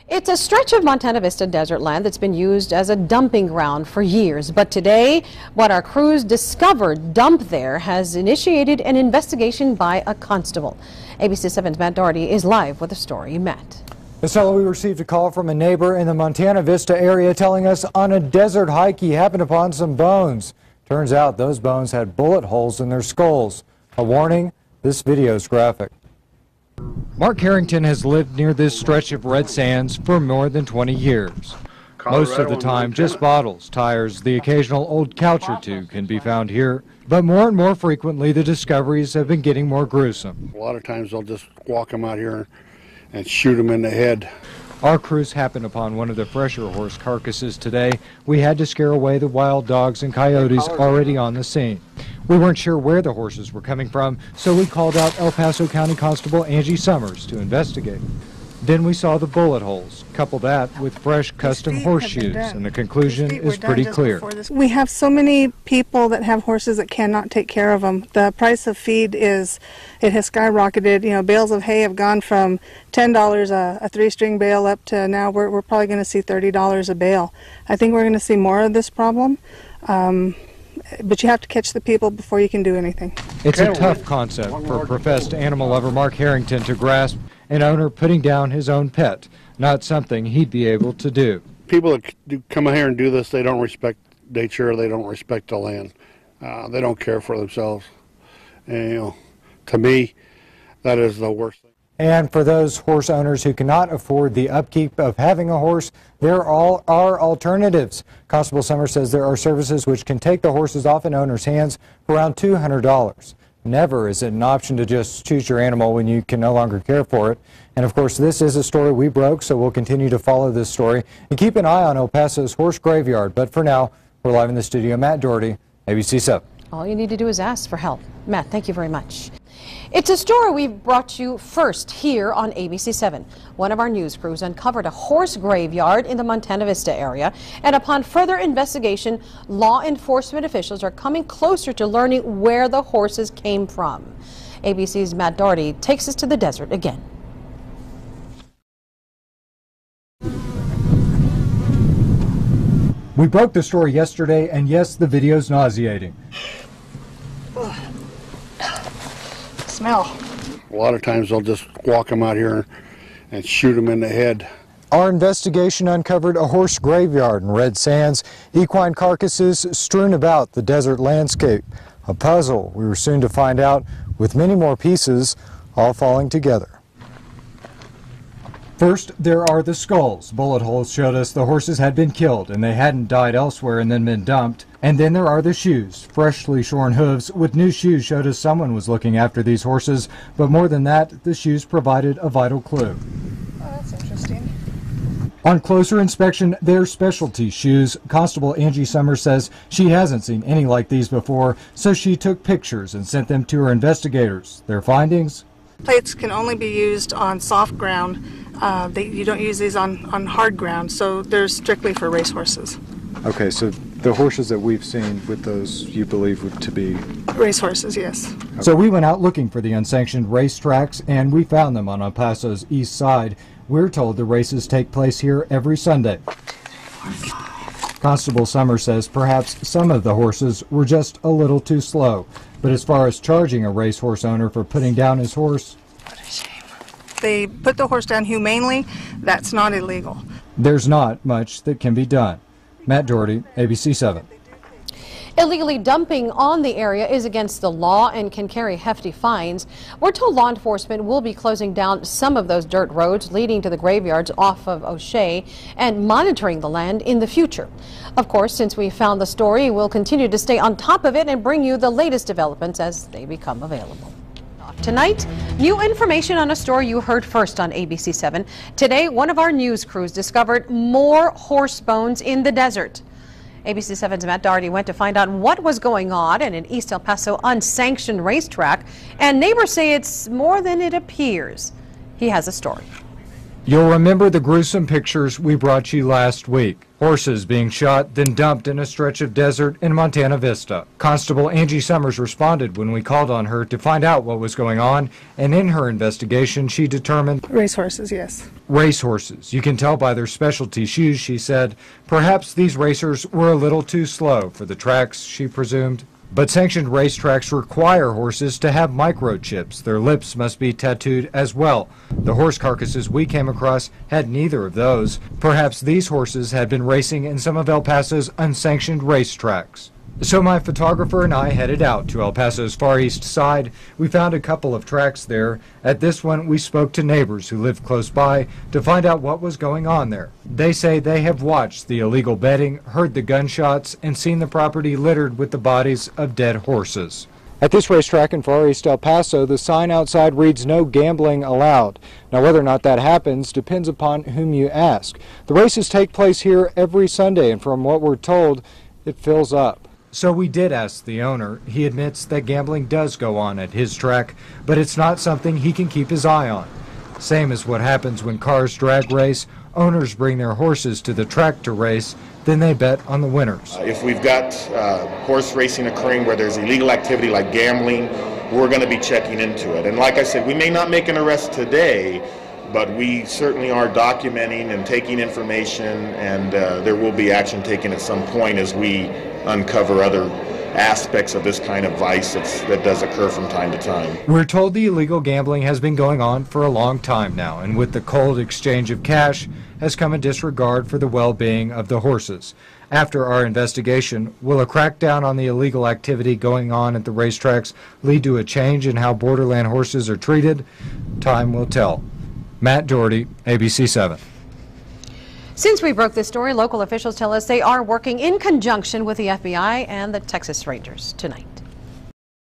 It's a stretch of Montana Vista desert land that's been used as a dumping ground for years. But today, what our crews discovered dumped there has initiated an investigation by a constable. ABC 7's Matt Doherty is live with the story. Matt. This fellow, we received a call from a neighbor in the Montana Vista area telling us on a desert hike he happened upon some bones. Turns out those bones had bullet holes in their skulls. A warning, this video is graphic. Mark Harrington has lived near this stretch of red sands for more than 20 years. Most of the time, just bottles, tires, the occasional old couch or two can be found here. But more and more frequently, the discoveries have been getting more gruesome. A lot of times they'll just walk them out here and shoot them in the head. Our crews happened upon one of the fresher horse carcasses today. We had to scare away the wild dogs and coyotes already on the scene. We weren't sure where the horses were coming from, so we called out El Paso County Constable Angie Summers to investigate. Then we saw the bullet holes. Couple that with fresh custom horseshoes, and the conclusion is pretty clear. We have so many people that have horses that cannot take care of them. The price of feed has skyrocketed. You know, bales of hay have gone from $10 a three-string bale up to now we're probably going to see $30 a bale. I think we're going to see more of this problem. But you have to catch the people before you can do anything. It's a tough concept for professed animal lover Mark Harrington to grasp, an owner putting down his own pet, not something he'd be able to do. People that come out here and do this, they don't respect nature, they don't respect the land. They don't care for themselves. And, you know, to me, that is the worst thing. And for those horse owners who cannot afford the upkeep of having a horse, there are alternatives. Constable Summers says there are services which can take the horses off an owner's hands for around $200. Never is it an option to just choose your animal when you can no longer care for it. And of course, this is a story we broke, so we'll continue to follow this story and keep an eye on El Paso's horse graveyard. But for now, we're live in the studio. Matt Doherty, ABC 7. All you need to do is ask for help. Matt, thank you very much. It's a story we've brought you first here on ABC 7. One of our news crews uncovered a horse graveyard in the Montana Vista area, and upon further investigation, law enforcement officials are coming closer to learning where the horses came from. ABC's Matt Doherty takes us to the desert again. We broke the story yesterday, and yes, the video's nauseating. Smell. A lot of times they'll just walk them out here and shoot them in the head. Our investigation uncovered a horse graveyard in red sands, equine carcasses strewn about the desert landscape. A puzzle we were soon to find out, with many more pieces all falling together. First, there are the skulls. Bullet holes showed us the horses had been killed and they hadn't died elsewhere and then been dumped. And then there are the shoes. Freshly shorn hooves with new shoes showed us someone was looking after these horses. But more than that, the shoes provided a vital clue. Oh, that's interesting. On closer inspection, they're specialty shoes. Constable Angie Summers says she hasn't seen any like these before, so she took pictures and sent them to her investigators. Their findings? Plates can only be used on soft ground. You don't use these on hard ground, so they're strictly for racehorses. Okay, so the horses that we've seen with those you believe to be racehorses, yes. Okay. So we went out looking for the unsanctioned race tracks, and we found them on El Paso's east side. We're told the races take place here every Sunday. Constable Summers says perhaps some of the horses were just a little too slow. But as far as charging a racehorse owner for putting down his horse, what a shame. They put the horse down humanely. That's not illegal. There's not much that can be done. Matt Doherty, ABC 7. Illegally dumping on the area is against the law and can carry hefty fines. We're told law enforcement will be closing down some of those dirt roads leading to the graveyards off of O'Shea and monitoring the land in the future. Of course, since we found the story, we'll continue to stay on top of it and bring you the latest developments as they become available. Tonight, new information on a story you heard first on ABC 7. Today, one of our news crews discovered more horse bones in the desert. ABC 7's Matt Doherty went to find out what was going on at an East El Paso unsanctioned racetrack, and neighbors say it's more than it appears. He has a story. You'll remember the gruesome pictures we brought you last week. Horses being shot, then dumped in a stretch of desert in Montana Vista. Constable Angie Summers responded when we called on her to find out what was going on, and in her investigation, she determined Racehorses, yes. Racehorses. You can tell by their specialty shoes, she said. Perhaps these racers were a little too slow for the tracks, she presumed. But sanctioned racetracks require horses to have microchips. Their lips must be tattooed as well. The horse carcasses we came across had neither of those. Perhaps these horses had been racing in some of El Paso's unsanctioned racetracks. So my photographer and I headed out to El Paso's far east side. We found a couple of tracks there. At this one, we spoke to neighbors who lived close by to find out what was going on there. They say they have watched the illegal betting, heard the gunshots, and seen the property littered with the bodies of dead horses. At this racetrack in far east El Paso, the sign outside reads "No gambling allowed." Now, whether or not that happens depends upon whom you ask. The races take place here every Sunday, and from what we're told, it fills up. So we did ask the owner. He admits that gambling does go on at his track, but it's not something he can keep his eye on. Same as what happens when cars drag race. Owners bring their horses to the track to race, then they bet on the winners. If we've got horse racing occurring where there's illegal activity like gambling, we're going to be checking into it. And like I said, we may not make an arrest today, but we certainly are documenting and taking information, and there will be action taken at some point as we uncover other aspects of this kind of vice that does occur from time to time. We're told the illegal gambling has been going on for a long time now, and with the cold exchange of cash has come a disregard for the well-being of the horses. After our investigation, will a crackdown on the illegal activity going on at the racetracks lead to a change in how borderland horses are treated? Time will tell. Matt Doherty, ABC 7. Since we broke this story, local officials tell us they are working in conjunction with the FBI and the Texas Rangers tonight.